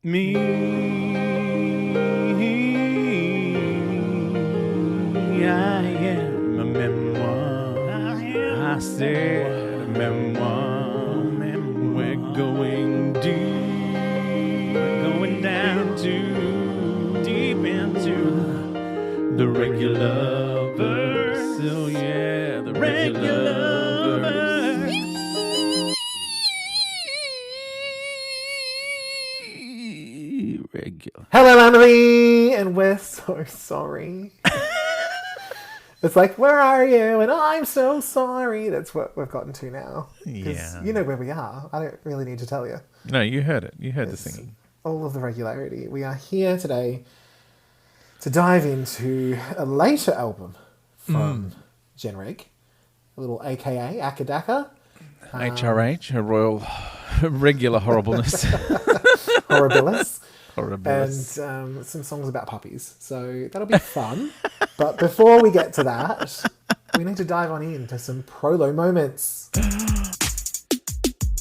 Me, I am a memoir. I said a memoir. We're going deep. We're going down to deep into the regular verse. Oh yeah, the regular verse. Regular. Hello, Annalie, and we're so sorry. It's like, where are you? And I'm so sorry. That's what we've gotten to now. Yeah. You know where we are. I don't really need to tell you. No, you heard it. You heard the singing. All of the regularity. We are here today to dive into a later album from Jen Reg, a little A.K.A. Akadaka. HRH, her royal regular horribleness. Horribilis. Horribilis. And some songs about puppies. So that'll be fun. But before we get to that, we need to dive on into some ProLo moments.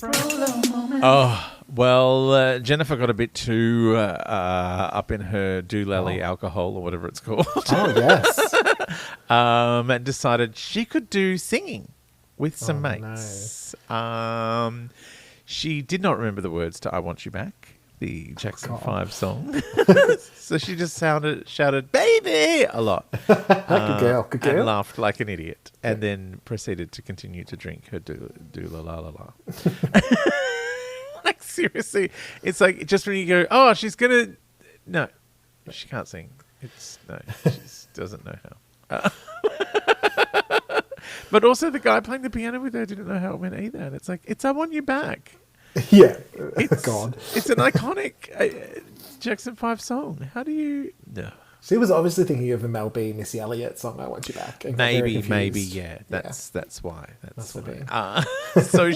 ProLo moments. Oh, well, Jennifer got a bit too up in her doolally alcohol or whatever it's called. Oh, yes. And decided she could do singing with some mates. She did not remember the words to I Want You Back, the Jackson 5 song. So she just shouted, baby, a lot. Good girl. And laughed like an idiot. And then proceeded to continue to drink her do-la-la-la-la. Like, seriously. It's like, just when you go, oh, she's going to... No, she can't sing. She just doesn't know how. But also the guy playing the piano with her didn't know how it went either. And it's like, it's I Want You Back. Yeah. God. It's an iconic Jackson 5 song. How do you... No. She was obviously thinking of the Mel B, Missy Elliott song, I Want You Back. Maybe, yeah. That's why. That's why. So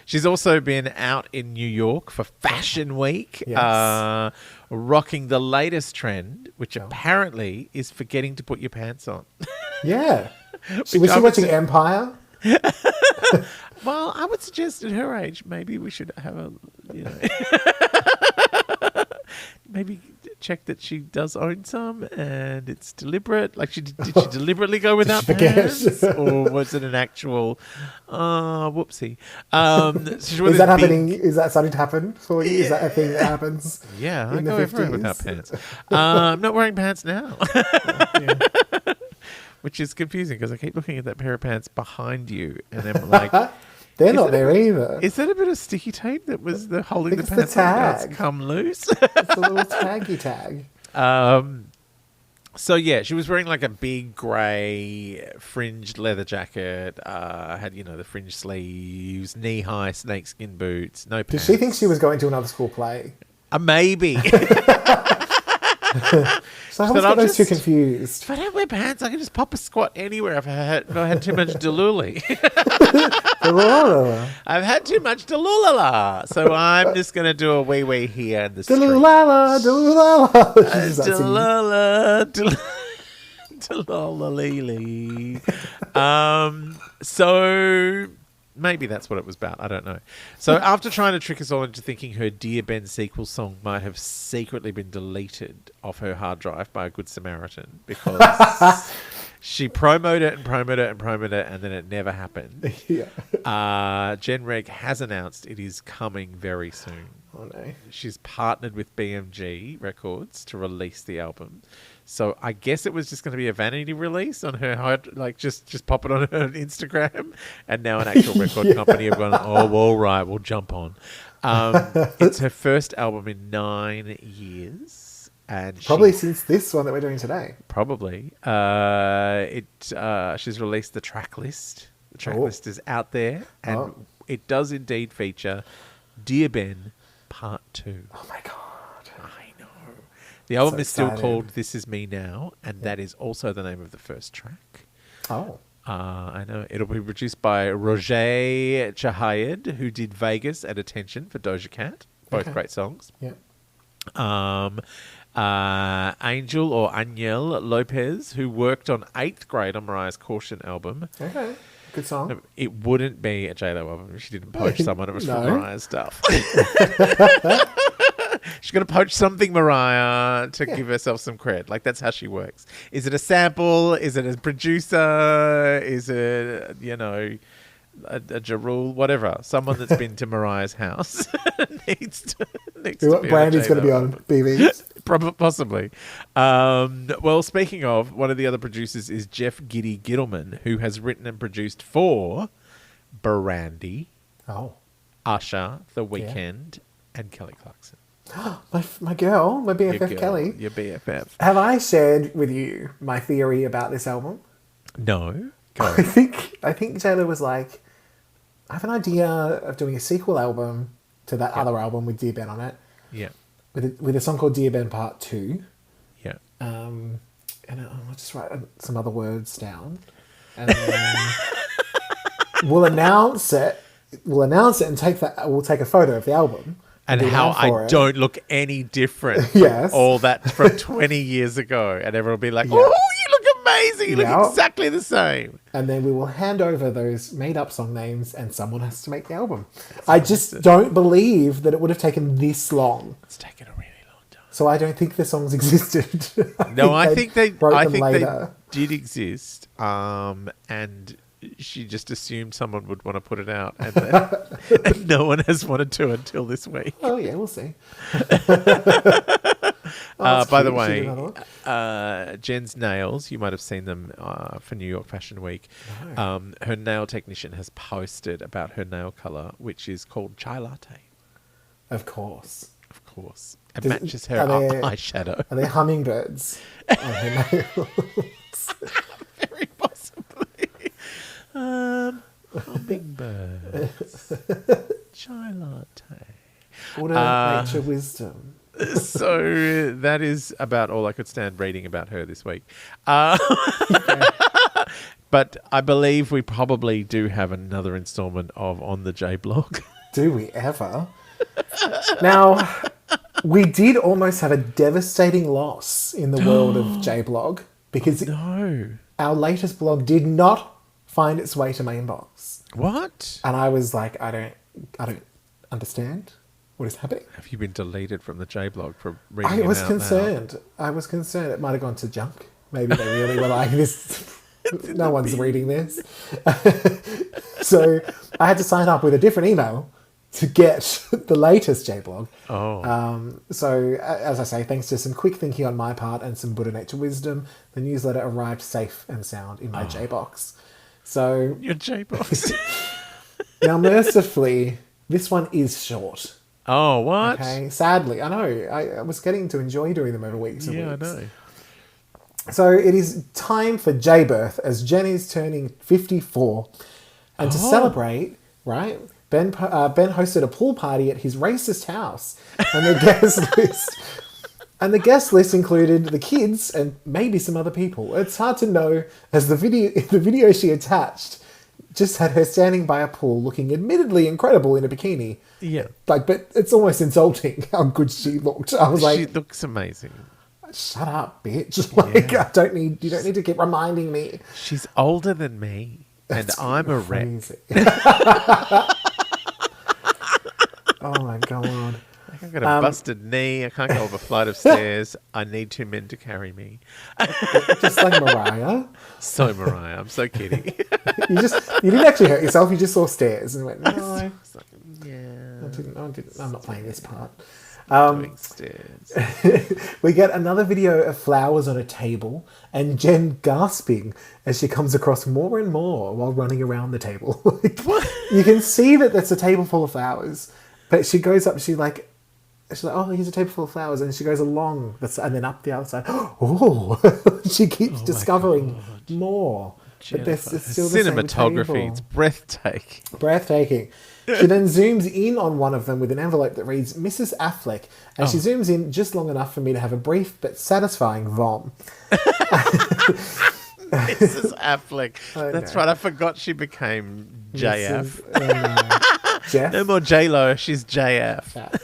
she's also been out in New York for Fashion Week, Yes. rocking the latest trend, which apparently is forgetting to put your pants on. Yeah. Was she watching Empire? Well, I would suggest at her age, maybe we should have a, maybe check that she does own some and it's deliberate. Like, did she deliberately go without pants? Or was it an actual, whoopsie. Is that happening? Is that starting to happen for you? Is that a thing that happens? Yeah, I in the go everywhere 50s? without pants. I'm not wearing pants now. Which is confusing because I keep looking at that pair of pants behind you and I'm like... They're not there either. Is that a bit of sticky tape that was holding the It's the pants? Now tag. it's come loose. It's a little taggy tag. So yeah, she was wearing like a big grey fringed leather jacket. Had the fringe sleeves, knee-high snakeskin boots, no Did pants. she think she was going to another school play? Maybe. So I always got those two confused. If I don't wear pants, I can just pop a squat anywhere if I had too much deluli. I've had too much delulala. So I'm just going to do a wee here in the street. Delulala, delulala. Delulala, So maybe that's what it was about. I don't know. So after trying to trick us all into thinking her Dear Ben sequel song might have secretly been deleted off her hard drive by a good Samaritan because she promoted it and then it never happened. Yeah. Jen Reg has announced it is coming very soon. Oh no. She's partnered with BMG Records to release the album. So I guess it was just going to be a vanity release on her, like just pop it on her Instagram. And now an actual record company have gone, oh, all right, we'll jump on. It's her first album in 9 years. And Probably since this one that we're doing today. Probably. She's released the track list. The track list is out there. And it does indeed feature Dear Ben Part 2. Oh my God. The album is still called This Is Me Now, and that is also the name of the first track. Oh. I know. It'll be produced by Roger Chahayed, who did Vegas and Attention for Doja Cat. Both great songs. Yeah. Angel or Aniel Lopez, who worked on 8th Grade on Mariah's Caution album. Okay. Good song. It wouldn't be a J-Lo album if she didn't poach someone. It was from Mariah's stuff. She got to poach something, Mariah, to Yeah. give herself some cred. Like, that's how she works. Is it a sample? Is it a producer? Is it, a Jarul? Whatever. Someone that's been to Mariah's house needs to be Brandy's going to be on BBs. Possibly. Well, speaking of, one of the other producers is Jeff Giddy Gittleman, who has written and produced for Brandy, Oh. Usher, The Weeknd, and Kelly Clarkson. My girl, my BFF Your girl, Kelly. Your BFF. Have I shared with you my theory about this album? No. I think JLo was like, I have an idea of doing a sequel album to that other album with Dear Ben on it. Yeah. With a song called Dear Ben Part 2. Yeah. And I'll just write some other words down. And then we'll announce it. We'll announce it and we'll take a photo of the album. And how I don't look any different from Yes. all that from 20 years ago. And everyone will be like, Yeah. oh, you look amazing. You look exactly the same. And then we will hand over those made-up song names and someone has to make the album. I just don't believe that it would have taken this long. It's taken a really long time. So I don't think the songs existed. No, I think they later. did exist. And she just assumed someone would want to put it out. And, and no one has wanted to until this week. Oh, yeah, we'll see. By the way, Jen's nails, you might have seen them for New York Fashion Week. No. Her nail technician has posted about her nail colour, which is called chai latte. Of course. Of course. It matches her eyeshadow. Are they hummingbirds on her nails? Very possibly. Hummingbirds. Chai latte. What a nature wisdom. So that is about all I could stand reading about her this week. But I believe we probably do have another installment of On the JBlog. Do we ever? Now, we did almost have a devastating loss in the world of JBlog because our latest blog did not find its way to my inbox. What? And I was like, I don't understand what is happening. Have you been deleted from the JBlog for reading I was it out concerned. now? I was concerned. It might have gone to junk. Maybe they really were like, this. No one's reading this. So I had to sign up with a different email to get the latest JBlog. So as I say, thanks to some quick thinking on my part and some Buddha Nature wisdom, the newsletter arrived safe and sound in my JBox. So your JBox. now, mercifully, this one is short. Oh, what? Okay, sadly, I know. I was getting to enjoy doing them over weeks and weeks. Yeah, I know. So it is time for J-birth as Jen is turning 54. And to celebrate, right, Ben hosted a pool party at his racist house. And the guest list included the kids and maybe some other people. It's hard to know as the video she attached just had her standing by a pool looking admittedly incredible in a bikini. Yeah. But it's almost insulting how good she looked. I was like, she looks amazing. Shut up, bitch. Like, you don't need to keep reminding me. She's older than me. And I'm a wreck. Oh my God. I've got a busted knee. I can't go up a flight of stairs. I need two men to carry me. Just like Mariah. So Mariah. I'm so kidding. You didn't actually hurt yourself. You just saw stairs and went, no. I'm not playing this part. Doing stairs. We get another video of flowers on a table and Jen gasping as she comes across more and more while running around the table. You can see that that's a table full of flowers, but she goes up, she's like, oh, here's a table full of flowers, and she goes along and then up the other side. Oh, she keeps discovering more. But there's still the cinematography. Same table. It's breathtaking. Breathtaking. She then zooms in on one of them with an envelope that reads Mrs. Affleck, and she zooms in just long enough for me to have a brief but satisfying vom. Mrs. Affleck. That's right. I forgot she became JF. Jeff. No more J-Lo. She's JF.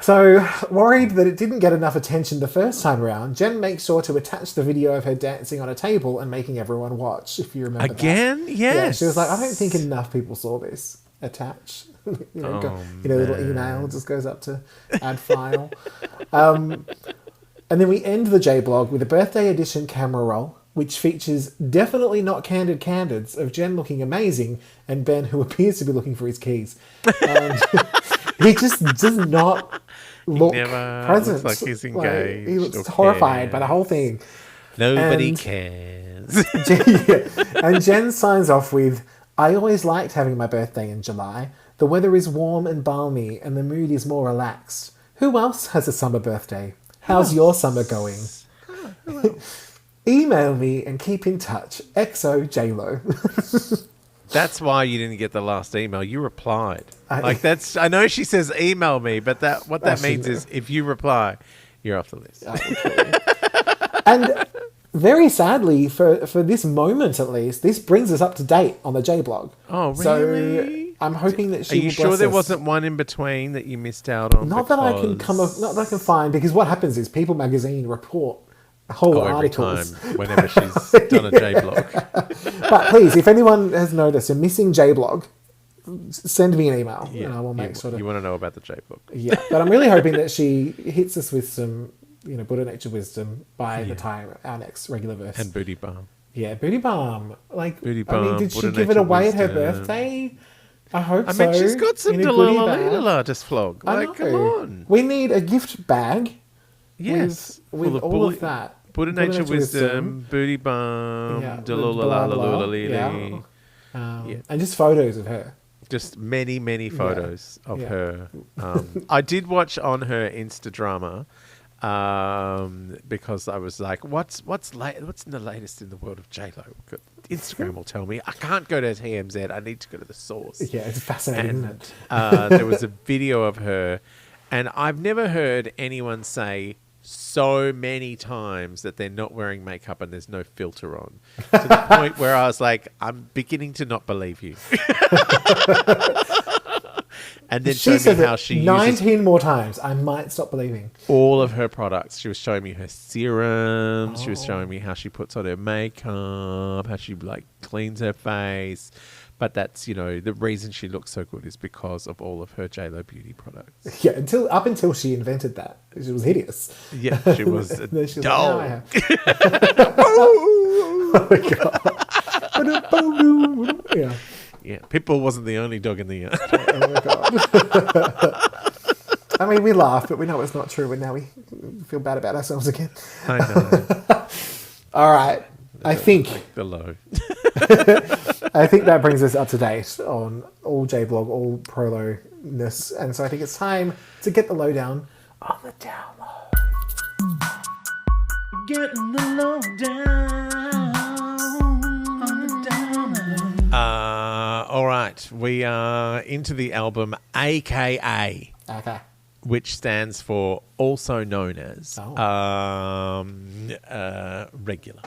So, worried that it didn't get enough attention the first time around, Jen makes sure to attach the video of her dancing on a table and making everyone watch, if you remember Again? that. Yes. Yeah, she was like, I don't think enough people saw this. Attach. little email just goes up to add file. And then we end the JBlog with a birthday edition camera roll, which features definitely not candid candids of Jen looking amazing and Ben, who appears to be looking for his keys. And he just does not look present. Looks like he's engaged. He looks horrified by the whole thing. Nobody cares. And Jen signs off with, I always liked having my birthday in July. The weather is warm and balmy and the mood is more relaxed. Who else has a summer birthday? How's your summer going? Email me and keep in touch. XO JLo. That's why you didn't get the last email. You replied. I know she says email me, but what that means is if you reply, you're off the list. And very sadly, for this moment at least, this brings us up to date on the JBlog. Oh, really? So I'm hoping that she. Are you sure there wasn't one in between that you missed out on? Not that I can find, because what happens is People Magazine report whole articles whenever she's done a JBlog. But please, if anyone has noticed a missing JBlog, send me an email and I will make sure you want to know about the JBlog. Yeah, but I'm really hoping that she hits us with some, Buddha Nature wisdom by the time our next Regularverse. And Booty Balm. Yeah, Booty Balm. Booty Balm. Did she give it away at her birthday? I hope so. I mean, she's got some Delilah to flog. Come on. We need a gift bag. Yes. With all of that. Buddha Nature Wisdom, Booty Balm, Delilah. And just photos of her. Just many, many photos of her. I did watch on her Insta drama because I was like, what's the latest in the world of JLo? Instagram will tell me. I can't go to TMZ. I need to go to the source. Yeah, it's fascinating, isn't it? There was a video of her, and I've never heard anyone say so many times that they're not wearing makeup and there's no filter on, to the point where I was like, I'm beginning to not believe you. And then she showed me how she 19 more times. I might stop believing. All of her products. She was showing me her serums. She was showing me how she puts on her makeup, how she cleans her face. But that's, the reason she looks so good is because of all of her JLo beauty products. Yeah, up until she invented that. She was hideous. Yeah, she was a dog. Oh my God. Yeah. Yeah, Pitbull wasn't the only dog in the yard. Oh my God. I mean, we laugh, but we know it's not true, and now we feel bad about ourselves again. I know. All right. I think below. I think that brings us up to date on all JBlog, all ProLo-ness, and so I think it's time to get the lowdown on the download. Getting the lowdown on the download. All right, we are into the album A.K.A. Okay. Which stands for also known as Regular.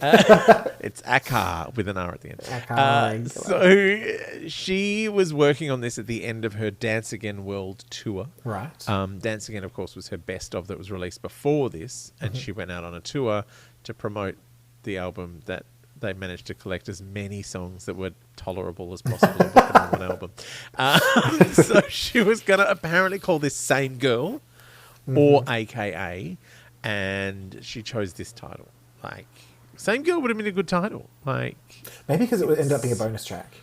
It's A.K.A. with an R at the end. So she was working on this at the end of her Dance Again World Tour. Right. Dance Again, of course, was her best of that was released before this. And she went out on a tour to promote the album that they managed to collect as many songs that were tolerable as possible and put them on one album. So she was going to apparently call this Same Girl or A.K.A. and she chose this title. Same Girl would have been a good title. Maybe because it would end up being a bonus track.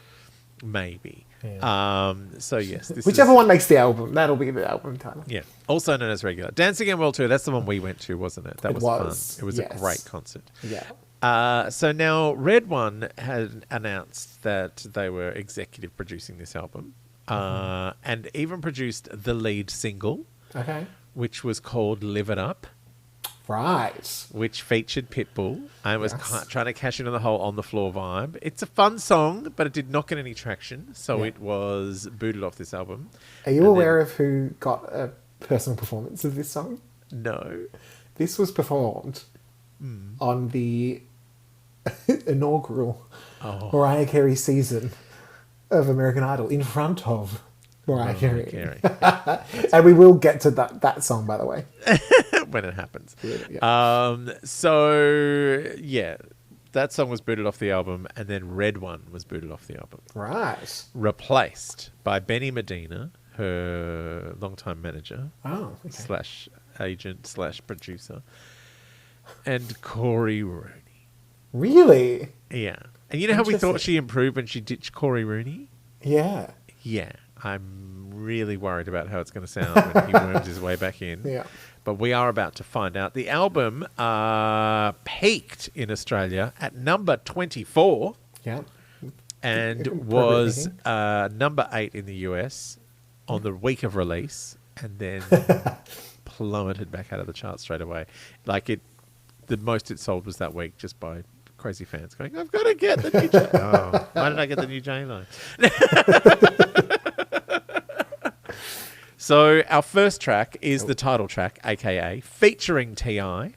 Maybe. Yeah. So yes. Whichever one makes the album, that'll be the album title. Yeah. Also known as Regular. Dance Again World Tour, that's the one we went to, wasn't it? That was fun. It was a great concert. Yeah. So now Red One had announced that they were executive producing this album and even produced the lead single, which was called Live It Up. Right. Which featured Pitbull and was trying to cash in on the whole on the floor vibe. It's a fun song, but it did not get any traction, so it was booted off this album. Are you aware of who got a personal performance of this song? No. This was performed on the inaugural Mariah Carey season of American Idol in front of Mariah Carey. And we will get to that song, by the way. When it happens. That song was booted off the album, and then Red One was booted off the album. Right. Replaced by Benny Medina, her longtime manager, slash agent slash producer, and Corey Rooney. Really? Yeah. And you know how we thought she improved when she ditched Corey Rooney? Yeah. Yeah. I'm really worried about how it's going to sound when he worms his way back in. Yeah. But we are about to find out. The album peaked in Australia at number 24. Yeah. And was number 8 in the US on the week of release, and then plummeted back out of the charts straight away. The most it sold was that week, just by crazy fans going, "I've got to get the new J." Oh, why did I get the new J-Lo? So our first track is the title track, A.K.A, featuring T.I.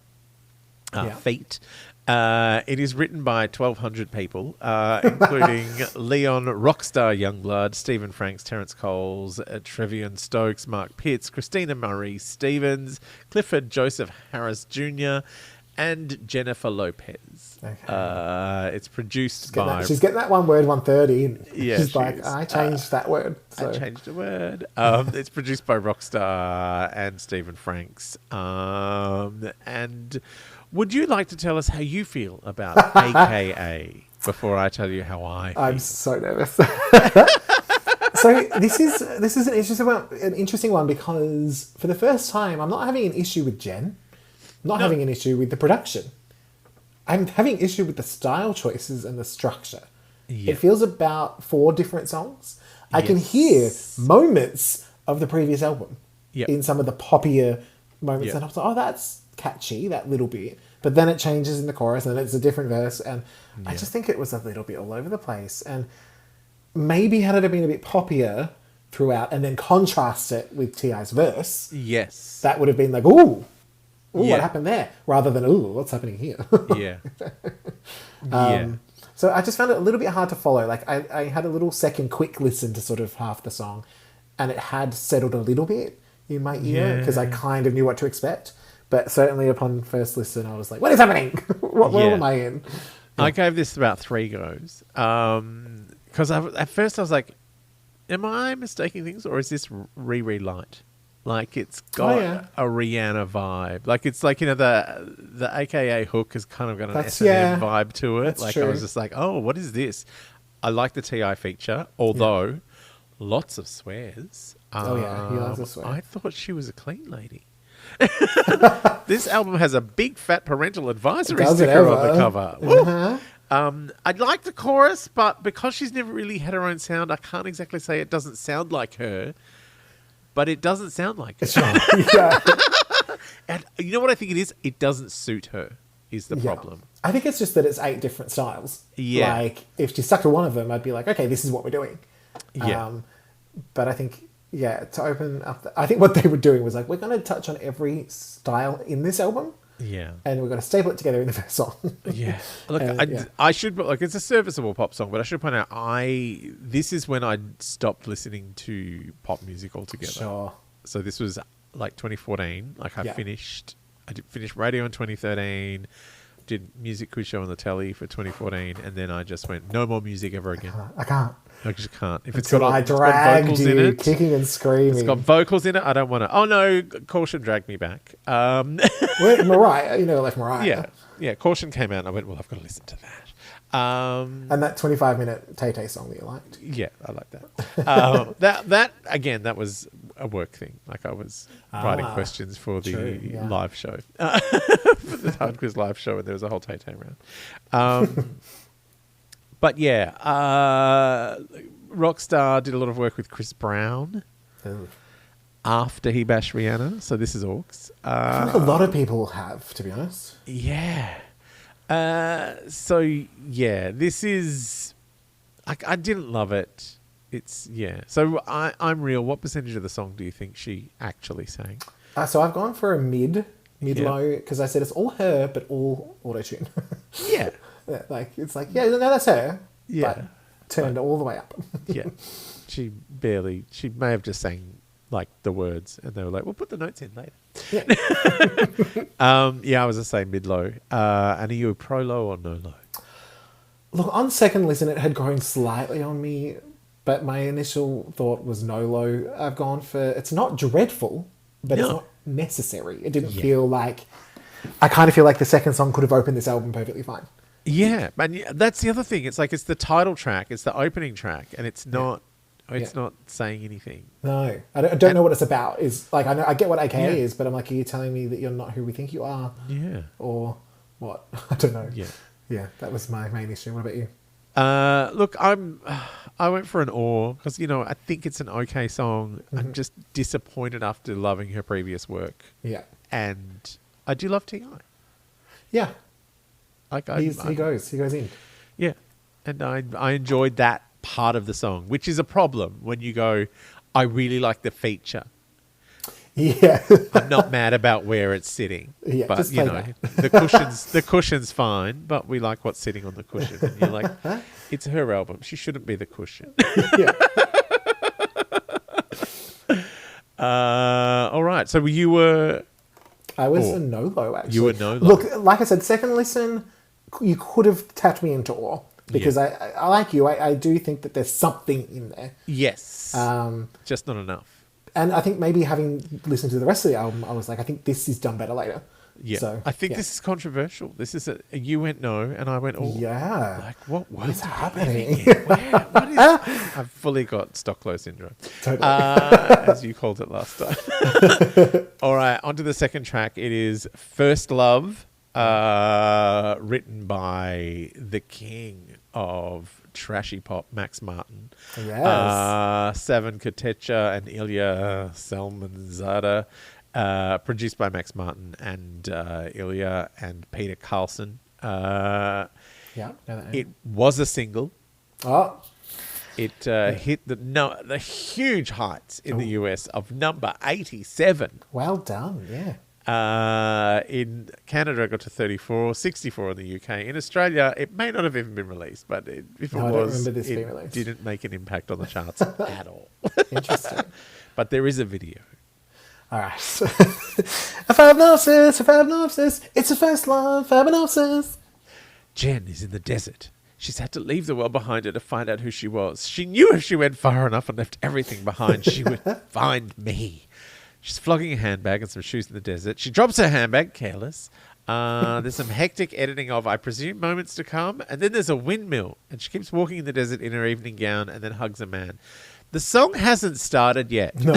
Feat. It is written by 1,200 people, including Leon Rockstar Youngblood, Stephen Franks, Terence Coles, Trevian Stokes, Mark Pitts, Christina Marie Stevens, Clifford Joseph Harris Jr., and Jennifer Lopez. Okay. It's produced by... She's getting that one word 130. Yeah, she's like, I changed that word. So. I changed the word. It's produced by Rockstar and Stephen Franks. And would you like to tell us how you feel about A.K.A. before I tell you how I feel? I'm so nervous. So this is an interesting one because for the first time, I'm not having an issue with Jen. Not having an issue with the production. I'm having issue with the style choices and the structure. Yeah. It feels about 4 different songs. I can hear moments of the previous album in some of the poppier moments. And I was like, oh, that's catchy, that little bit. But then it changes in the chorus and it's a different verse. And I just think it was a little bit all over the place. And maybe had it been a bit poppier throughout and then contrast it with T.I.'s verse. Yes. That would have been like, ooh, what happened there? Rather than, ooh, what's happening here? So I just found it a little bit hard to follow. Like I had a little second quick listen to sort of half the song and it had settled a little bit in my ear because I kind of knew what to expect. But certainly upon first listen, I was like, what is happening? what world am I in? I gave this about 3 goes. Because at first I was like, am I mistaking things or is this Riri Light? Like it's got a Rihanna vibe. Like it's like, the A.K.A hook has kind of got an S&M vibe to it. Like true. I was just like, oh, what is this? I like the T.I. feature, although lots of swears. He loves a swear. I thought she was a clean lady. This album has a big fat parental advisory sticker on the cover. I'd like the chorus, but because she's never really had her own sound, I can't exactly say it doesn't sound like her. But it doesn't sound like her. And you know what I think it is? It doesn't suit her, is the problem. I think it's just that it's 8 different styles. Yeah. Like, if she stuck to one of them, I'd be like, okay, this is what we're doing. Yeah. But I think, to open up... I think what they were doing was like, we're going to touch on every style in this album. Yeah. And we're going to staple it together in the first song. Yeah. Look, I should... Like, it's a serviceable pop song, but I should point out, this is when I stopped listening to pop music altogether. Sure. So this was like 2014. Like, I finished radio in 2013, did music quiz show on the telly for 2014, and then I just went, no more music ever again. I can't. I just can't. If it's got vocals in it, kicking and screaming. It's got vocals in it. I don't want to. Oh no, Caution dragged me back. Well, Mariah, left Mariah. Yeah. Caution came out, and I went, well, I've got to listen to that. And that 25-minute Tay-Tay song that you liked. Yeah, I like that. That again, that was a work thing. Like I was writing questions for the live show, for the Hard Quiz live show, and there was a whole Tay-Tay round. But Rockstar did a lot of work with Chris Brown after he bashed Rihanna. So this is Orcs. I feel like a lot of people have, to be honest. Yeah. This is... I didn't love it. It's... So I'm Real. What percentage of the song do you think she actually sang? So I've gone for a mid-low, because I said it's all her, but all auto-tune. Yeah. It's like, that's her. Yeah. But turned all the way up. Yeah. She may have just sang like the words and they were like, we'll put the notes in later. Yeah. I was the same mid-low. And are you a ProLo or no-low? Look, on second listen, it had grown slightly on me, but my initial thought was Nolo. I've gone for, it's not dreadful, but it's not necessary. It didn't feel like, I kind of feel like the second song could have opened this album perfectly fine. Yeah, and that's the other thing. It's like it's the title track, it's the opening track, and it's not not saying anything. No, I don't know what it's about. Is like, I get what A.K.A. is, but I'm like, are you telling me that you're not who we think you are? Yeah. Or what? I don't know. Yeah. Yeah, that was my main issue. What about you? Look, I went for an awe because, I think it's an okay song. I'm just disappointed after loving her previous work. Yeah. And I do love T.I. Yeah. Like he goes in. Yeah. And I enjoyed that part of the song, which is a problem when you go, I really like the feature. Yeah. I'm not mad about where it's sitting. Yeah, but just you play know, that. the cushion's fine, but we like what's sitting on the cushion. And you're like, it's her album. She shouldn't be the cushion. Yeah. All right. So you were... I was a Nolo, actually. You were Nolo. Look, like I said, second listen, you could have tapped me into awe. Because I like you. I do think that there's something in there. Yes. Just not enough. And I think maybe having listened to the rest of the album, I was like, I think this is done better later. Yeah. So, I think this is controversial. This is you went no, and I went, oh. Yeah. Like, what is happening? What is... I've fully got Stocklow syndrome. Totally. As you called it last time. All right, on to the second track. It is First Love, written by the king of trashy pop, Max Martin. Yes. Seven Kotecha and Ilya Salmanzada. Produced by Max Martin and Ilya and Peter Carlson. It was a single. Oh. It hit the huge heights in the US of number 87. Well done, yeah. In Canada, it got to 34, 64 in the UK. In Australia, it may not have even been released, but if it was, I don't remember this being released. Didn't make an impact on the charts at all. Interesting. But there is a video. All right. A fabnopsis. It's a first love, fabnopsis. Jen is in the desert. She's had to leave the world behind her to find out who she was. She knew if she went far enough and left everything behind, she would find me. She's flogging a handbag and some shoes in the desert. She drops her handbag, careless. There's some hectic editing of, I presume, moments to come. And then there's a windmill. And she keeps walking in the desert in her evening gown and then hugs a man. The song hasn't started yet. No.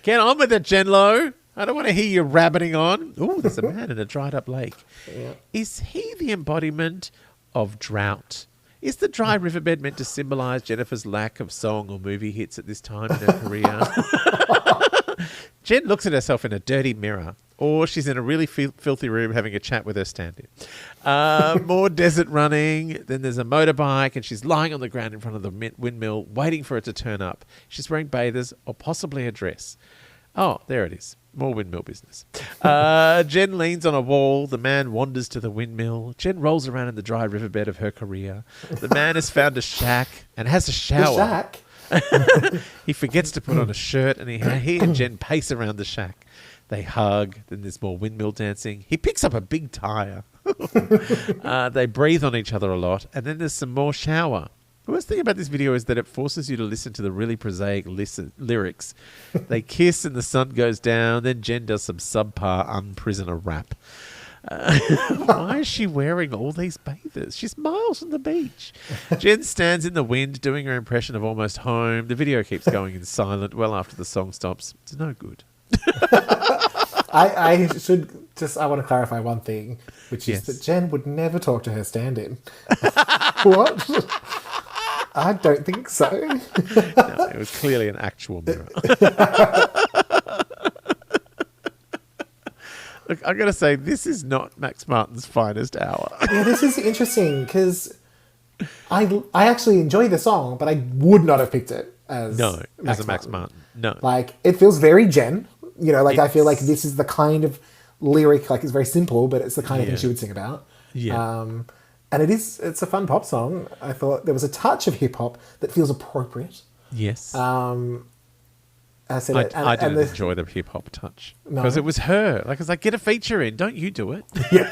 Get on with it, Jen Lo. I don't want to hear you rabbiting on. Oh, there's a man in a dried up lake. Yeah. Is he the embodiment of drought? Is the dry riverbed meant to symbolise Jennifer's lack of song or movie hits at this time in her career? Jen looks at herself in a dirty mirror, or she's in a really filthy room having a chat with her stand-in. More desert running. Then there's a motorbike, and she's lying on the ground in front of the windmill, waiting for it to turn up. She's wearing bathers or possibly a dress. Oh, there it is. More windmill business. Jen leans on a wall. The man wanders to the windmill. Jen rolls around in the dry riverbed of her career. The man has found a shack and has a shower. The shack? He forgets to put on a shirt, and he and Jen pace around the shack. They hug. Then there's more windmill dancing. He picks up a big tire. They breathe on each other a lot. And then there's some more shower. The worst thing about this video is that it forces you to listen to the really prosaic lyrics. They kiss and the sun goes down. Then Jen does some subpar unprisoner rap. Why is she wearing all these bathers? She's miles from the beach. Jen stands in the wind doing her impression of Almost Home. The video keeps going in silent well after the song stops. It's no good. I want to clarify one thing, which is that Jen would never talk to her stand-in. What? I don't think so. No, it was clearly an actual mirror. Look, I got to say, this is not Max Martin's finest hour. Yeah, this is interesting because I actually enjoy the song, but I would not have picked it as Max Martin. No. Like, it feels very Jen. You know, like, I feel like this is the kind of lyric, like, it's very simple, but it's the kind of thing she would sing about. Yeah. And it's a fun pop song. I thought there was a touch of hip hop that feels appropriate. Yes. I didn't enjoy the hip hop touch because it was her. Like, it's like, get a feature in. Don't you do it? Yeah.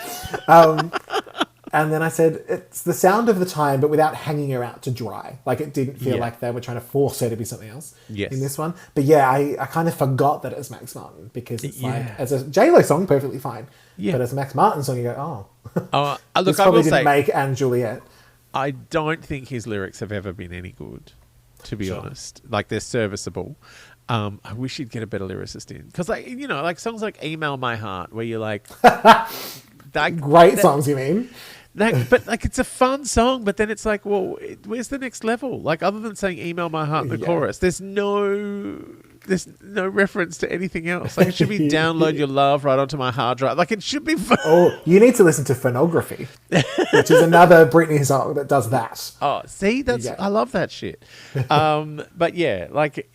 And then I said, it's the sound of the time, but without hanging her out to dry. Like, it didn't feel like they were trying to force her to be something else in this one. But yeah, I kind of forgot that it was Max Martin, because it's like, as a J-Lo song, perfectly fine. Yeah. But as a Max Martin song, you go, look, this probably didn't make Anne Juliet. I don't think his lyrics have ever been any good, to be honest. Like, they're serviceable. I wish he'd get a better lyricist in. Because, like, you know, like songs like Email My Heart, where you're like... Great songs, you mean? But like, it's a fun song, but then it's like, well, where's the next level? Like, other than saying "Email My Heart" in the chorus, there's no reference to anything else. Like, it should be "Download Your Love right onto my hard drive." Like, it should be fun. Oh, you need to listen to "Phonography," which is another Britney song that does that. Oh, see, I love that shit. But yeah, like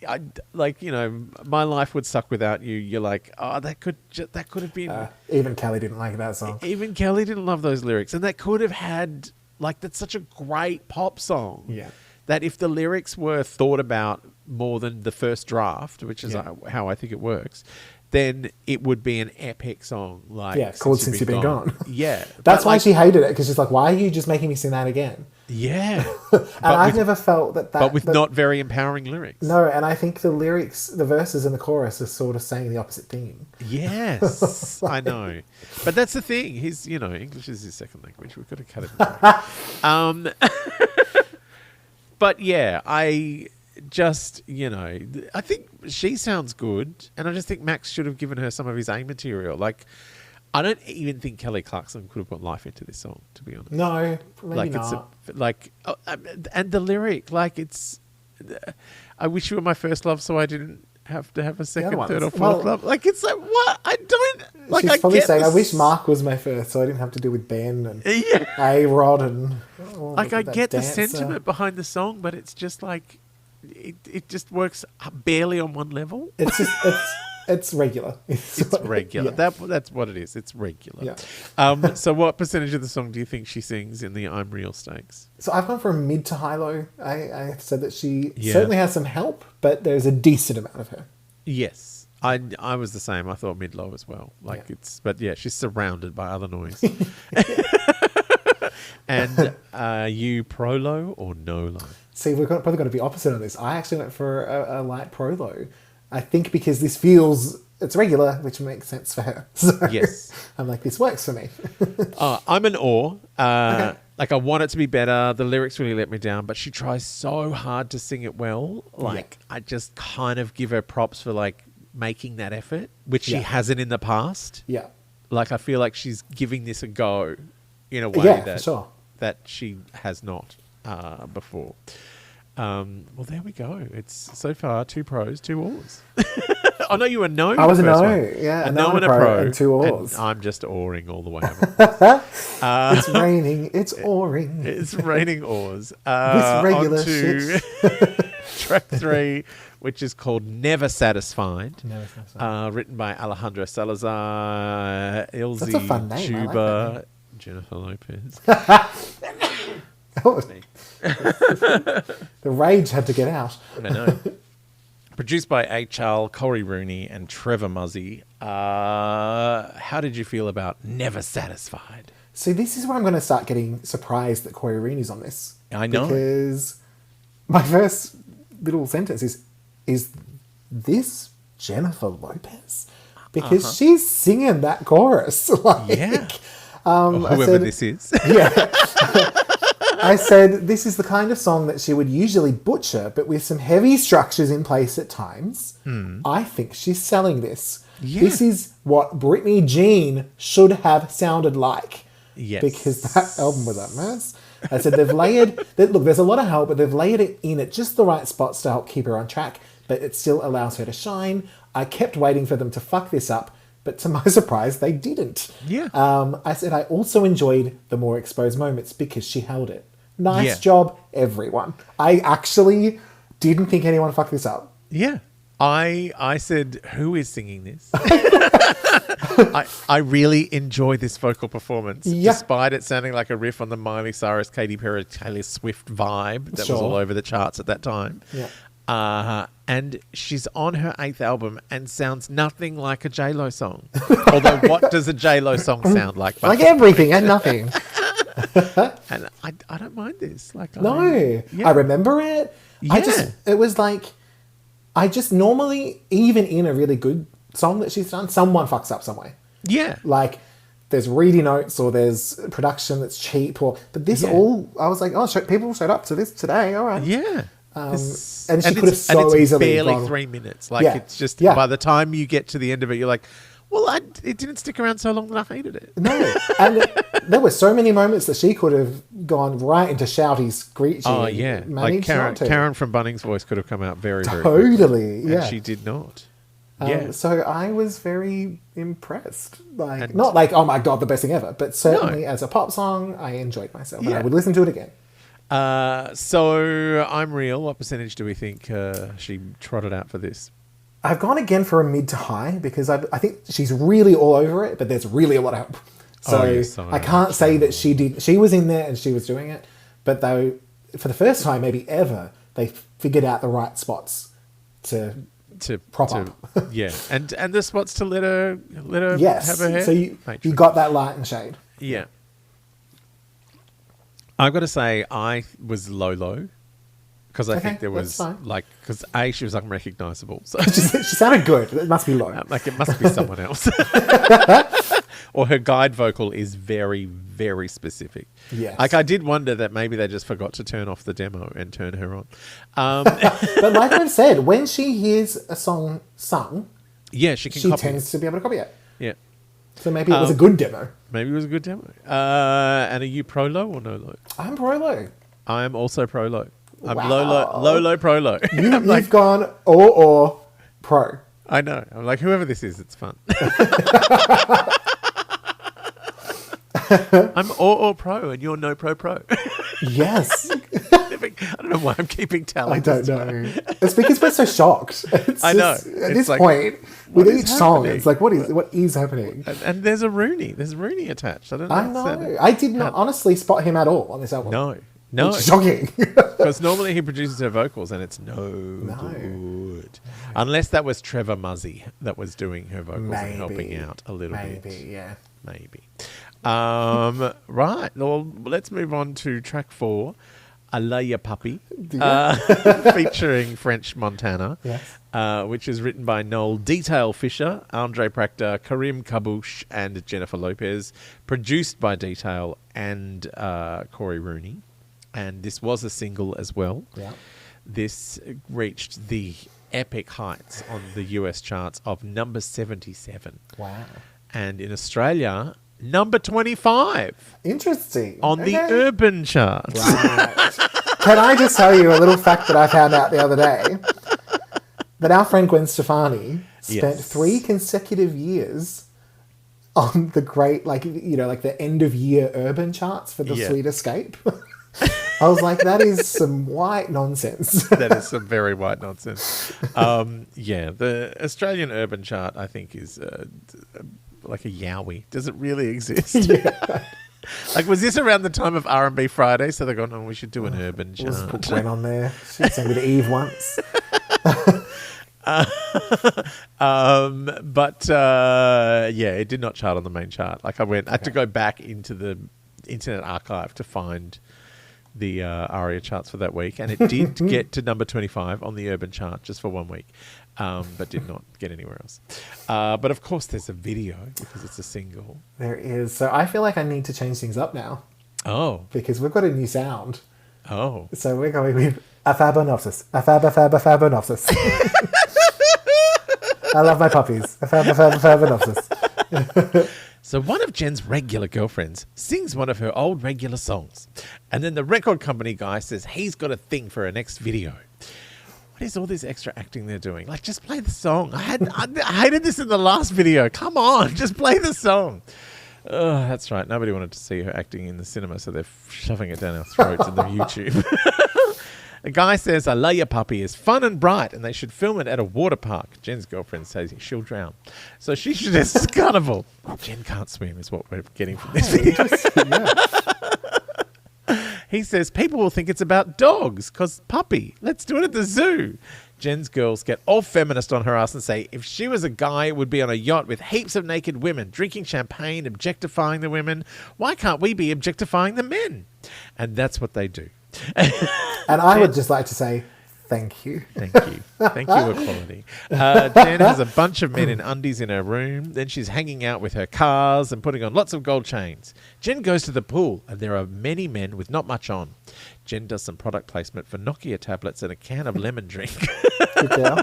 you know, "My Life Would Suck Without You." You're like, oh, that could have been. Even Kelly didn't like that song. Even Kelly didn't love those lyrics, and that could have had, like, that's such a great pop song. Yeah. That if the lyrics were thought about more than the first draft, which is how I think it works, then it would be an epic song. Like, called Since You've Been Gone. Yeah. That's why she hated it, because she's like, why are you just making me sing that again? Yeah. And I've never felt that... But with not very empowering lyrics. No, and I think the lyrics, the verses and the chorus are sort of saying the opposite thing. Yes, I know. But that's the thing. He's, you know, English is his second language. We've got to cut it. But yeah, I just, you know, I think she sounds good, and I just think Max should have given her some of his A material. Like, I don't even think Kelly Clarkson could have put life into this song, to be honest. No, maybe not. And the lyric, like, it's, I wish you were my first love, so I didn't have to have a second, third, or fourth love. Like, it's like, what? I don't, like, she's probably saying, I wish Mark was my first, so I didn't have to deal with Ben and A-Rod and... like, I get the sentiment behind the song, but it's just like, it just works barely on one level. It's just, it's regular. It's regular. Yeah. That's what it is. It's regular. Yeah. So what percentage of the song do you think she sings in the I'm Real stakes? So I've gone from mid to high low. I said that she certainly has some help, but there's a decent amount of her. Yes. I was the same. I thought mid low as well. Like, but yeah, she's surrounded by other noise. And you ProLo or no low? See, we're probably going to be opposite on this. I actually went for a light ProLo. I think because this feels, it's regular, which makes sense for her. So yes. I'm like, this works for me. I'm an awe. Okay. Like, I want it to be better. The lyrics really let me down, but she tries so hard to sing it well. Like, I just kind of give her props for, like, making that effort, which she hasn't in the past. Yeah. Like, I feel like she's giving this a go in a way that she has not before. Well, there we go. It's so far 2 pros, 2 awes. I know you were no. I was a no. Yeah, a no and a pro, and 2 awes. I'm just awing all the way. It's raining. It's awing. It's raining awes. This regular shit. Track 3, which is called Never Satisfied. Never Satisfied. Written by Alejandro Salazar, Ilzy, That's a fun name. Juba, I like that name. Jennifer Lopez. The rage had to get out. I know. Produced by H.L., Corey Rooney, and Trevor Muzzy. How did you feel about Never Satisfied? See, this is where I'm going to start getting surprised that Corey Rooney's on this. I know. Because my first little sentence is this Jennifer Lopez? Because she's singing that chorus. Whoever this is. Yeah. I said, this is the kind of song that she would usually butcher, but with some heavy structures in place at times. I think she's selling this. Yeah. This is what Britney Jean should have sounded like. Yes. Because that album was a mess. I said, they've layered... Look, there's a lot of help, but they've layered it in at just the right spots to help keep her on track, but it still allows her to shine. I kept waiting for them to fuck this up, but to my surprise, they didn't. Yeah. I said, I also enjoyed the more exposed moments because she held it. Nice job, everyone. I actually didn't think anyone fucked this up. Yeah. I said, who is singing this? I really enjoy this vocal performance, despite it sounding like a riff on the Miley Cyrus, Katy Perry, Taylor Swift vibe that was all over the charts at that time. Yeah. And she's on her 8th album and sounds nothing like a J-Lo song. Although, what does a J-Lo song sound like? Like everything and nothing. And I don't mind this. Like, No, I remember it. Yeah. It was like, I just normally, even in a really good song that she's done, someone fucks up some way. Yeah. Like, there's reedy notes or there's production that's cheap, but this all, I was like, oh, people showed up to this today, all right. Yeah. And she could have so easily barely gone, 3 minutes. Like, it's just, by the time you get to the end of it, you're like, well, it didn't stick around so long that I hated it. No. And there were so many moments that she could have gone right into shouty, screechy. Oh, yeah. Like Karen from Bunnings' voice could have come out very, very totally, quickly, and she did not. So I was very impressed. Like, not like, oh my God, the best thing ever, but certainly as a pop song, I enjoyed myself. And I would listen to it again. So I'm real. What percentage do we think she trotted out for this? I've gone again for a mid to high because I think she's really all over it, but there's really a lot of help. So I can't say that she was in there and she was doing it, but though for the first time maybe ever, they figured out the right spots to prop up. Yeah. And the spots to let her have her hair. So you got that light and shade. Yeah. I've got to say I was low. Because I think there was, like, because she was unrecognisable. So she sounded good. It must be low. Like, it must be someone else. Or her guide vocal is very, very specific. Yes. Like, I did wonder that maybe they just forgot to turn off the demo and turn her on. But like I've said, when she hears a song sung, she tends to be able to copy it. Yeah. So maybe it was a good demo. Maybe it was a good demo. And are you ProLo or no-lo? I'm ProLo. I am also ProLo. I'm low, ProLo. You've gone or pro. I know. I'm like, whoever this is, it's fun. I'm or pro and you're no pro. Yes. I don't know why I'm keeping tally. I don't know. It's because we're so shocked. I know. At this point, with each song, it's like, what is happening? And there's a Rooney. There's Rooney attached. I don't know. I know. I did not honestly spot him at all on this album. No. Which is shocking. Because normally he produces her vocals and it's no good. Unless that was Trevor Muzzy that was doing her vocals and helping out a little bit. Maybe. Right. Well, let's move on to track 4, Alaya Puppy, featuring French Montana, which is written by Noel Detail Fisher, Andre Practor, Karim Kabouche, and Jennifer Lopez, produced by Detail and Corey Rooney. And this was a single as well. Yeah. This reached the epic heights on the US charts of number 77. Wow. And in Australia, number 25. Interesting. On the urban charts. Right. Can I just tell you a little fact that I found out the other day? That our friend Gwen Stefani spent 3 consecutive years on the great, like the end of year urban charts for the Sweet Escape. I was like, that is some white nonsense. That is some very white nonsense. The Australian urban chart, I think, is like a yowie. Does it really exist? Yeah. Like, was this around the time of R&B Friday? So they go, no, we should do an urban chart. Let's put Gwen on there. She sang with Eve once. It did not chart on the main chart. Like, I had to go back into the Internet Archive to find the ARIA charts for that week, and it did get to number 25 on the urban chart just for 1 week, but did not get anywhere else. But of course there's a video because it's a single. There is. So I feel like I need to change things up now. Oh. Because we've got a new sound. Oh. So we're going with a Fabonopsis. A Fabonopsis. I love my puppies. A Fabonopsis. So one of Jen's regular girlfriends sings one of her old regular songs. And then the record company guy says he's got a thing for her next video. What is all this extra acting they're doing? Like, just play the song. I hated this in the last video. Come on, just play the song. Oh, that's right. Nobody wanted to see her acting in the cinema, so they're shoving it down our throats in the YouTube. The guy says Alaya Puppy is fun and bright and they should film it at a water park. Jen's girlfriend says she'll drown. So she should just carnival. Jen can't swim is what we're getting from this video. He says people will think it's about dogs because puppy. Let's do it at the zoo. Jen's girls get all feminist on her ass and say if she was a guy, it would be on a yacht with heaps of naked women, drinking champagne, objectifying the women. Why can't we be objectifying the men? And that's what they do. And I would just like to say, thank you. Thank you. Thank you, equality. Jen has a bunch of men in undies in her room. Then she's hanging out with her cars and putting on lots of gold chains. Jen goes to the pool, and there are many men with not much on. Jen does some product placement for Nokia tablets and a can of lemon drink. Good girl.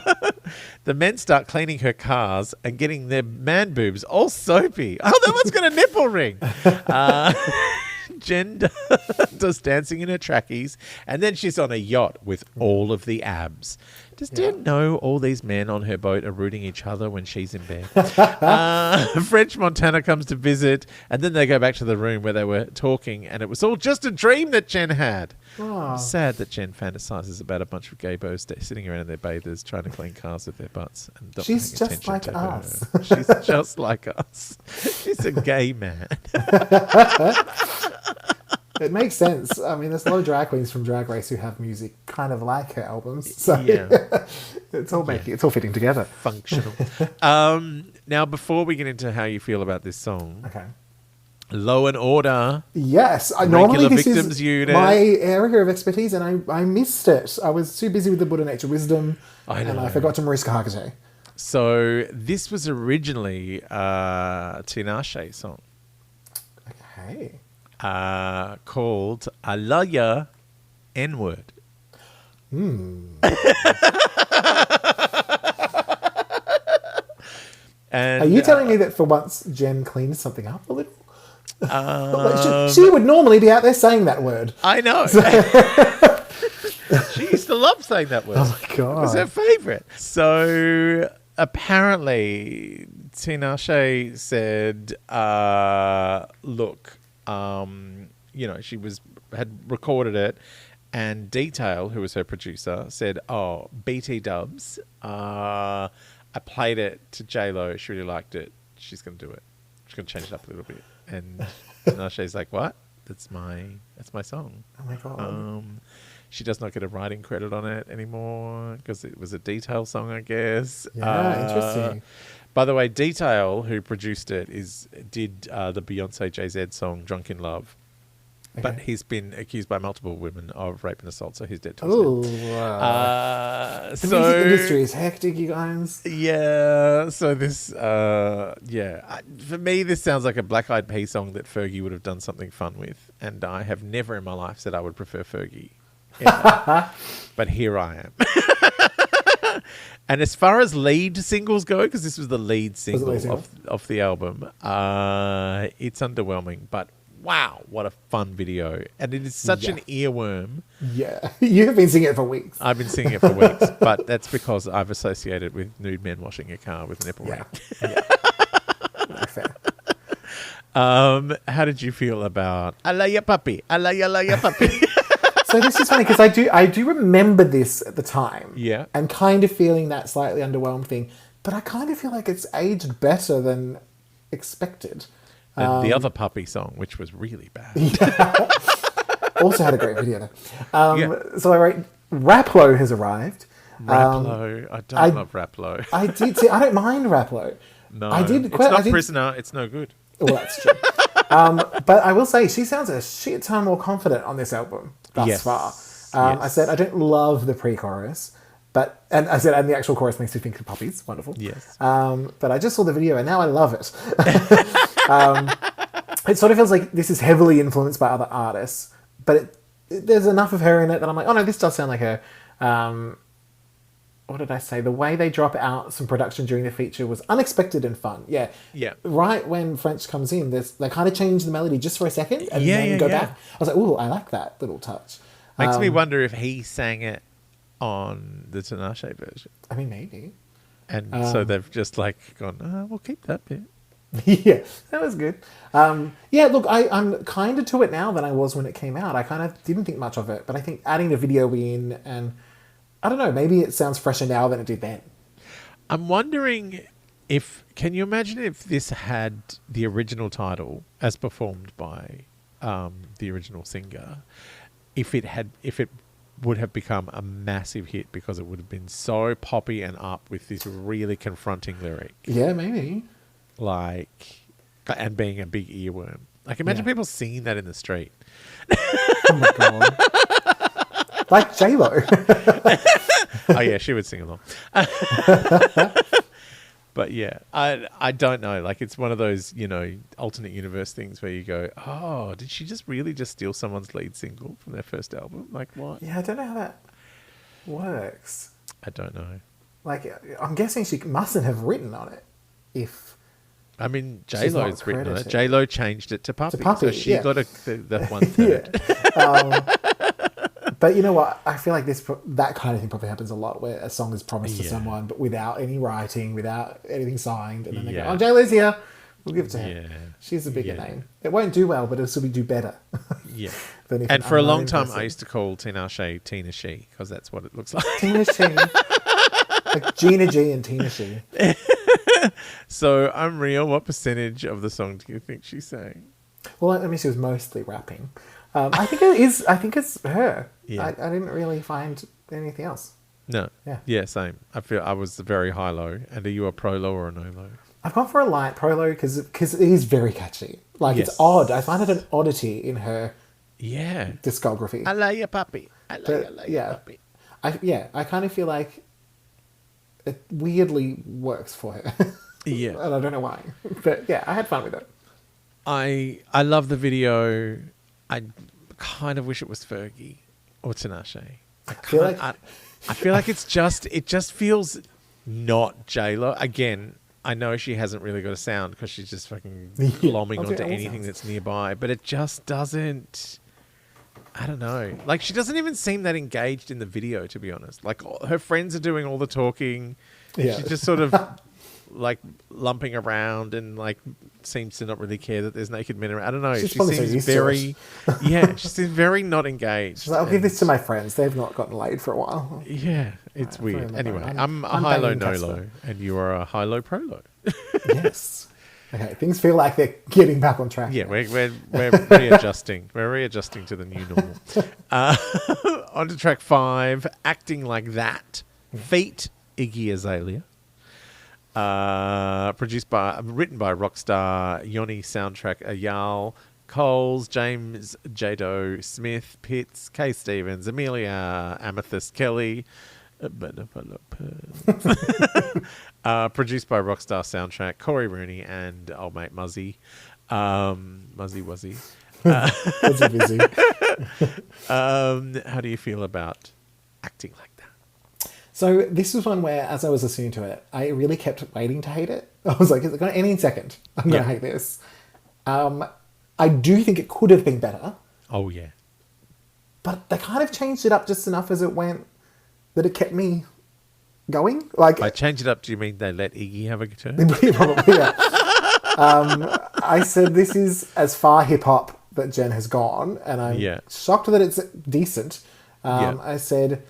The men start cleaning her cars and getting their man boobs all soapy. Oh, that one's got a nipple ring. Jen does dancing in her trackies, and then she's on a yacht with all of the abs. Does Jen know all these men on her boat are rooting each other when she's in bed? French Montana comes to visit, and then they go back to the room where they were talking, and it was all just a dream that Jen had. Sad that Jen fantasizes about a bunch of gay bows sitting around in their bathers trying to clean cars with their butts. And She's just like us. She's just like us. She's a gay man. It makes sense. I mean, there's a lot of drag queens from Drag Race who have music kind of like her albums. So it's all fitting together. Functional. Now, before we get into how you feel about this song, Okay. Law and Order. Yes, normally this is my area of expertise, and I missed it. I was too busy with the Buddha Nature Wisdom, and I forgot to Mariska Hargitay. So this was originally a Tinashe song. Okay. Called Alaya N-Word. And, are you telling me that for once Jen cleaned something up a little? Like she would normally be out there saying that word. I know. She used to love saying that word. Oh my God. It was her favourite. So apparently Tinashe said, look, she had recorded it, and Detail, who was her producer, said, "Oh, BT Dubs, I played it to J-Lo. She really liked it. She's going to do it. She's going to change it up a little bit." And Tinashe's like, "What? That's my song." Oh my God. She does not get a writing credit on it anymore because it was a Detail song, I guess. Yeah, interesting. By the way, Detail, who produced it, did the Beyonce Jay-Z song "Drunk in Love," but he's been accused by multiple women of rape and assault, so he's dead. Oh, wow. The music industry is hectic, you guys. Yeah. So this, for me, this sounds like a Black Eyed Peas song that Fergie would have done something fun with, and I have never in my life said I would prefer Fergie. But here I am. And as far as lead singles go, because this was the lead single of the album, it's underwhelming. But wow, what a fun video. And it is such an earworm. Yeah, you've been singing it for weeks. I've been singing it for weeks, but that's because I've associated with nude men washing a car with a nipple ring. Yeah. No, fair. How did you feel about Alaya Puppy? Alaya Puppy. So this is funny because I do remember this at the time. Yeah. And kind of feeling that slightly underwhelmed thing. But I kind of feel like it's aged better than expected. And the other Puppy song, which was really bad. Yeah. Also had a great video though. So I wrote, Raplo has arrived. Raplo. I love Raplo. I did see, I don't mind Raplo. No. It's not Prisoner. It's no good. Well, that's true. But I will say she sounds a shit ton more confident on this album thus far. I said I don't love the pre-chorus, and the actual chorus makes me think of puppies. Wonderful. Yes. But I just saw the video and now I love it. It sort of feels like this is heavily influenced by other artists, but there's enough of her in it that I'm like, oh no, this does sound like her. What did I say? The way they drop out some production during the feature was unexpected and fun. Yeah. Yeah. Right when French comes in, they kind of change the melody just for a second and then go back. I was like, ooh, I like that little touch. Makes me wonder if he sang it on the Tinashe version. I mean, maybe. And so they've just gone, we'll keep that bit. Yeah, that was good. Look, I'm kinder to it now than I was when it came out. I kind of didn't think much of it, but I think adding the video in and I don't know, maybe it sounds fresher now than it did then. I'm wondering can you imagine if this had the original title as performed by the original singer, if it would have become a massive hit because it would have been so poppy and up with this really confronting lyric. Yeah, maybe. Like, and being a big earworm. Like, imagine people singing that in the street. Oh my God. Like J-Lo. Oh yeah, she would sing along. But yeah, I don't know. Like, it's one of those, you know, alternate universe things where you go, oh, did she just really just steal someone's lead single from their first album? Like, what? Yeah, I don't know how that works. I don't know. Like, I'm guessing she mustn't have written on it. If I mean, she's not J-Lo's written on it. credited. J-Lo changed it to Puppy. So she yeah. got the 1/3. But you know what? I feel like that kind of thing probably happens a lot, where a song is promised to someone, but without any writing, without anything signed, and then they go, "Oh, J-Lo's here. We'll give it to her. Yeah. She's a bigger name. It won't do well, but it'll still do better." Yeah. than if And an for a long unknown time, person- I used to call Tinashe Tina She, because that's what it looks like. Tina She, like Gina G and Tina She. So, I'm real. What percentage of the song do you think she sang? Well, I mean, she was mostly rapping. I think it is. I think it's her. Yeah. I didn't really find anything else. No. Yeah. Yeah, same. I feel I was very high-low. And are you a pro-low or a no-low? I've gone for a light ProLo because it is very catchy. Like, Yes. it's odd. I find it an oddity in her Yeah. discography. I love you, puppy. I love you, yeah. puppy. I kind of feel like it weirdly works for her. Yeah. And I don't know why. But yeah, I had fun with it. I love the video. I kind of wish it was Fergie or Tinashe. I feel like it just feels not J-Lo. Again, I know she hasn't really got a sound because she's just fucking glomming onto anything that's nearby, but it just doesn't. I don't know. Like, she doesn't even seem that engaged in the video, to be honest. Like, her friends are doing all the talking. Yeah. She's just sort of like lumping around and like seems to not really care that there's naked men around. I don't know. She's She probably so seems used to very, yeah, she seems very not engaged. She's like, I'll give this to my friends. They've not gotten laid for a while. Yeah, it's Right, weird. fair Anyway, enough. I'm a I'm high-low, banging Casper. no-low, and you are a high-low, pro-low. Yes. Okay, things feel like they're getting back on track. Yeah, we're readjusting. We're readjusting to the new normal. On to track 5, Acting Like That. Feat. Iggy Azalea. Written by Rockstar, Yoni, soundtrack Ayal, Coles, James Jado Smith, Pitts, Kay Stevens, Amelia, Amethyst Kelly, Jennifer Lopez. Produced by Rockstar Soundtrack, Corey Rooney and old mate Muzzy. Muzzy Wuzzy. Busy, busy. How do you feel about Acting Like That? So this was one where, as I was listening to it, I really kept waiting to hate it. I was like, is it going to end any second? I'm going to hate this. I do think it could have been better, Oh, yeah. but they kind of changed it up just enough as it went that it kept me going. Like, By change it up, do you mean they let Iggy have a turn? probably, yeah. I said this is as far hip hop that Jen has gone, and I'm shocked that it's decent. I said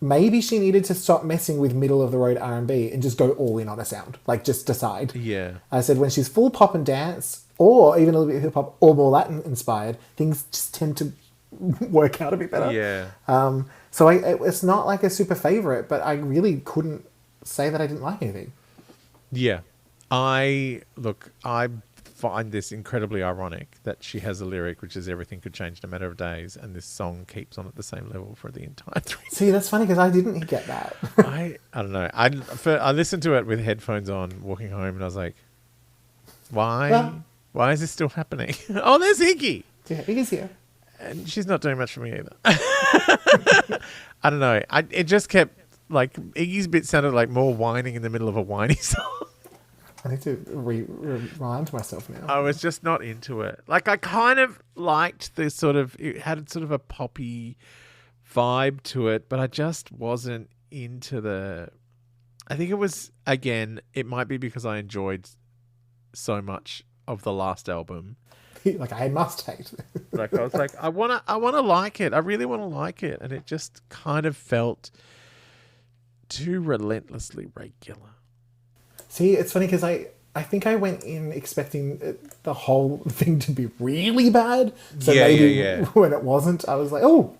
maybe she needed to stop messing with middle of the road R&B and just go all in on a sound, like just decide. Yeah. I said when she's full pop and dance, or even a little bit hip hop, or more Latin inspired, things just tend to work out a bit better. Yeah. So it's not like a super favorite, but I really couldn't say that I didn't like anything. Yeah. I find this incredibly ironic that she has a lyric which is everything could change no matter of days, and this song keeps on at the same level for the entire 3 minutes. See, that's funny because I didn't get that. I don't know. I listened to it with headphones on walking home, and I was like, why is this still happening? Oh, there's Iggy. Yeah, it is here. And she's not doing much for me either. I don't know. It just kept, like, Iggy's bit sounded like more whining in the middle of a whiny song. I need to remind myself now. I was just not into it. Like, I kind of liked the it had sort of a poppy vibe to it, but I just wasn't into I think it was, again, it might be because I enjoyed so much of the last album. Like, I must hate. Like, I was like, I want to like it. I really want to like it. And it just kind of felt too relentlessly regular. See, it's funny because I think I went in expecting the whole thing to be really bad. So maybe when it wasn't, I was like, oh,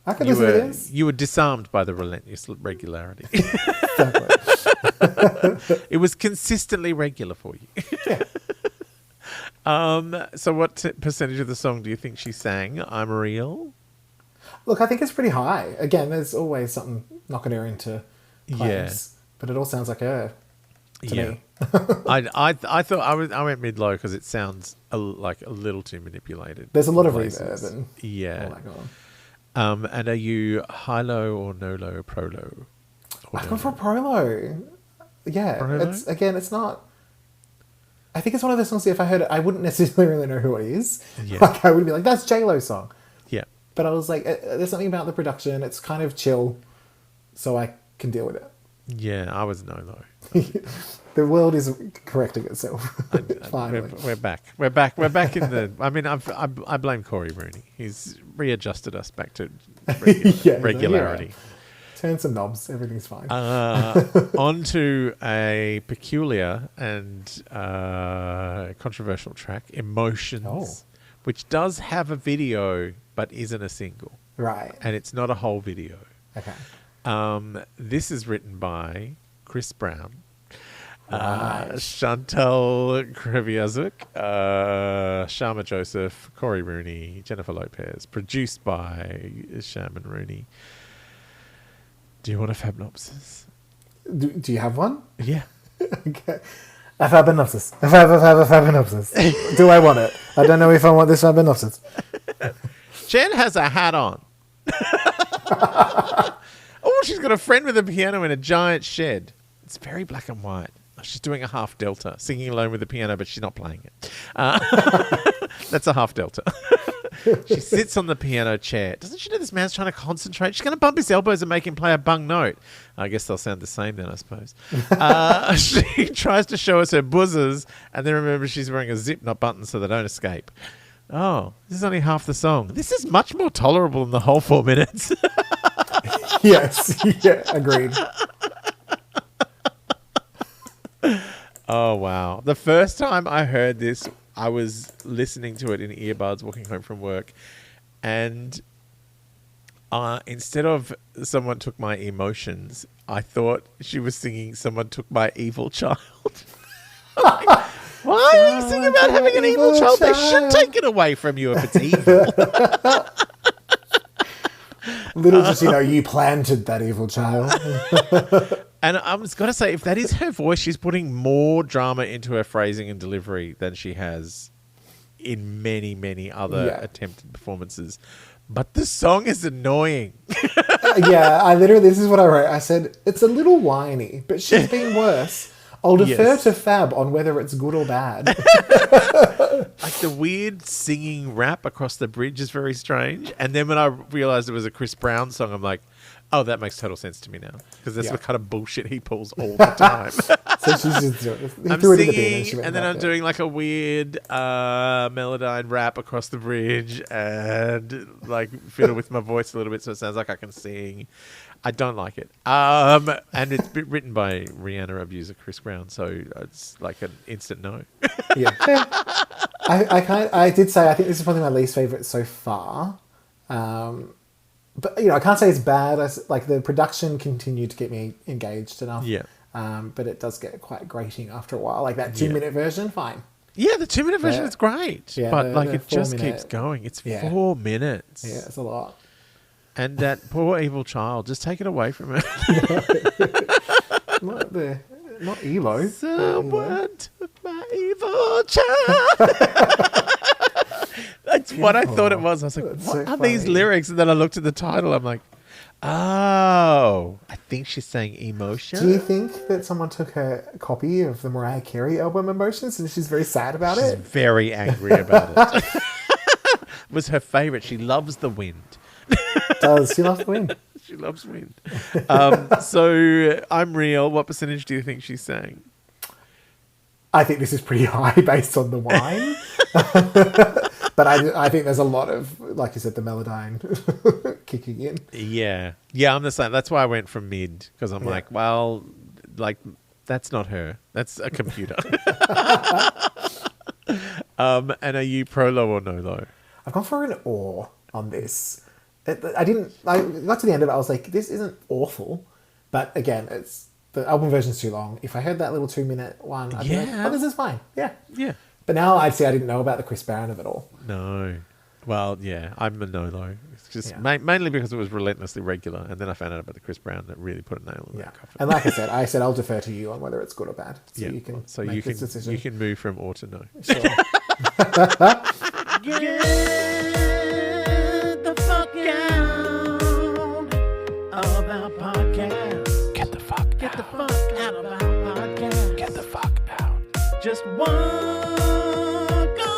I can listen to this. You were disarmed by the relentless regularity. Exactly. It was consistently regular for you. Yeah. So what percentage of the song do you think she sang? I'm real? Look, I think it's pretty high. Again, there's always something knocking her into claims, but it all sounds like her to me. I thought I went mid low because it sounds like a little too manipulated. There's a lot of places. reverb and all that going on. And are you high low or no low ProLo? I've gone for ProLo. Yeah, ProLo? it's not. I think it's one of those songs that if I heard it, I wouldn't necessarily really know who it is. Yeah. Like I would be like, that's J-Lo's song. Yeah. But I was like, there's something about the production. It's kind of chill, so I can deal with it. Yeah, I was no low. The world is correcting itself. Finally. We're back. We're back in the... I mean, I blame Corey Rooney. He's readjusted us back to regularity. Turn some knobs. Everything's fine. On to a peculiar and controversial track, Emotions, which does have a video but isn't a single. Right. And it's not a whole video. Okay. This is written by Chris Brown, Chantal Kreviazuk, Sharma Joseph, Corey Rooney, Jennifer Lopez. Produced by Sharman Rooney. Do you want a fabnopsis? Do you have one? Yeah. Okay. A fabinopsis. A fabinopsis. Do I want it? I don't know if I want this fabinopsis. Jen has a hat on. Oh, she's got a friend with a piano in a giant shed. It's very black and white. She's doing a half delta, singing alone with the piano, but she's not playing it. That's a half delta. She sits on the piano chair. Doesn't she know this man's trying to concentrate? She's going to bump his elbows and make him play a bung note. I guess they'll sound the same then, I suppose. She tries to show us her buzzers, and then remember she's wearing a zip, not buttons, so they don't escape. Oh, this is only half the song. This is much more tolerable than the whole 4 minutes. Yes. Yeah, agreed. Oh, wow. The first time I heard this, I was listening to it in earbuds walking home from work. And instead of someone took my emotions, I thought she was singing someone took my evil child. Like, why are you singing about having an evil child? They should take it away from you if it's evil. Little does she know you planted that evil child. And I was going to say, if that is her voice, she's putting more drama into her phrasing and delivery than she has in many, many other attempted performances. But the song is annoying. This is what I wrote. I said, it's a little whiny, but she's been worse. I'll defer to Fab on whether it's good or bad. Like the weird singing rap across the bridge is very strange. And then when I realized it was a Chris Brown song, I'm like, oh, that makes total sense to me now. Because that's the kind of bullshit he pulls all the time. So she's just doing it. I'm singing, and then I'm doing like a weird melodyne rap across the bridge and like fiddle with my voice a little bit so it sounds like I can sing. I don't like it. And it's written by Rihanna abuser Chris Brown, so it's like an instant no. Yeah. I did say I think this is probably my least favourite so far. But, I can't say it's bad. Like, the production continued to get me engaged enough. Yeah. But it does get quite grating after a while. Like, that 2-minute version, fine. Yeah, the 2-minute version is great. Yeah, but, like, it just keeps going. It's 4 minutes. Yeah, it's a lot. And that poor evil child, just take it away from her. Not Elo. Someone took my evil child. That's what I thought it was. I was like, what are these lyrics? And then I looked at the title. I'm like, oh, I think she's saying emotion. Do you think that someone took her copy of the Mariah Carey album Emotions and she's very sad about it? She's very angry about it. It was her favourite. She loves the wind. Does she love the wind? She loves wind. So I'm real. What percentage do you think she's saying? I think this is pretty high based on the wine. But I think there's a lot of, like you said, the melodyne kicking in. Yeah. Yeah, I'm the same. That's why I went from mid, because I'm like, well, like, that's not her. That's a computer. And are you ProLo or no-lo? I've gone for an or on this. I got to the end of it, I was like, this isn't awful. But again, the album version's too long. If I heard that little 2-minute one, I'd be like, oh, this is fine. Yeah. Yeah. But now I'd say I didn't know about the Chris Barron of it all. No. Well, yeah, I'm a no though. It's just mainly because it was relentlessly regular, and then I found out about the Chris Brown that really put a nail in that coffin. And like I said I'll defer to you on whether it's good or bad. So you can make this decision. You can move from or to no. Sure. Get the fuck out of our podcast. Get the fuck Out of our podcast. Get the fuck out. Just walk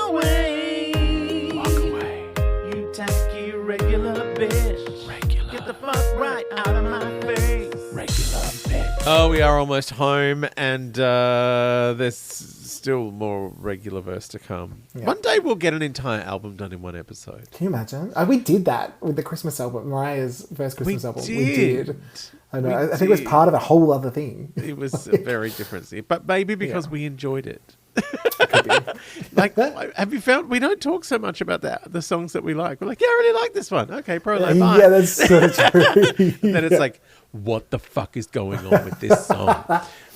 away. Walk away. You tacky regular bitch. Regular. Get the fuck right out of my face. Regular bitch. Oh, we are almost home, and there's still more Regularverse to come. Yeah. One day we'll get an entire album done in one episode. Can you imagine? We did that with the Christmas album, Mariah's first Christmas album. We did. I know. I think it was part of a whole other thing. It was a very different thing, but maybe because we enjoyed it. Like, have you found we don't talk so much about the songs that we like? We're like, yeah, I really like this one. Okay, ProLo, bye. Yeah, that's so true. And then it's like, what the fuck is going on with this song?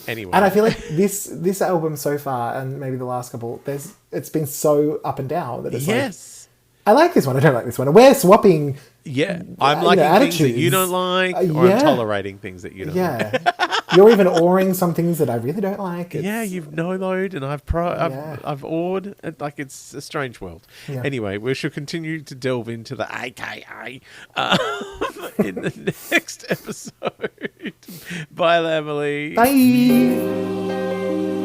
Anyway, And I feel like this album so far, and maybe the last couple, it's been so up and down that it's like, I like this one, I don't like this one. And we're swapping. Yeah, I'm liking things that you don't like, or I'm tolerating things that you don't like. You're even awing some things that I really don't like. You've no-load and I've awed. Like, it's a strange world. Yeah. Anyway, we shall continue to delve into the A.K.A. In the next episode. Bye, Emily. Bye.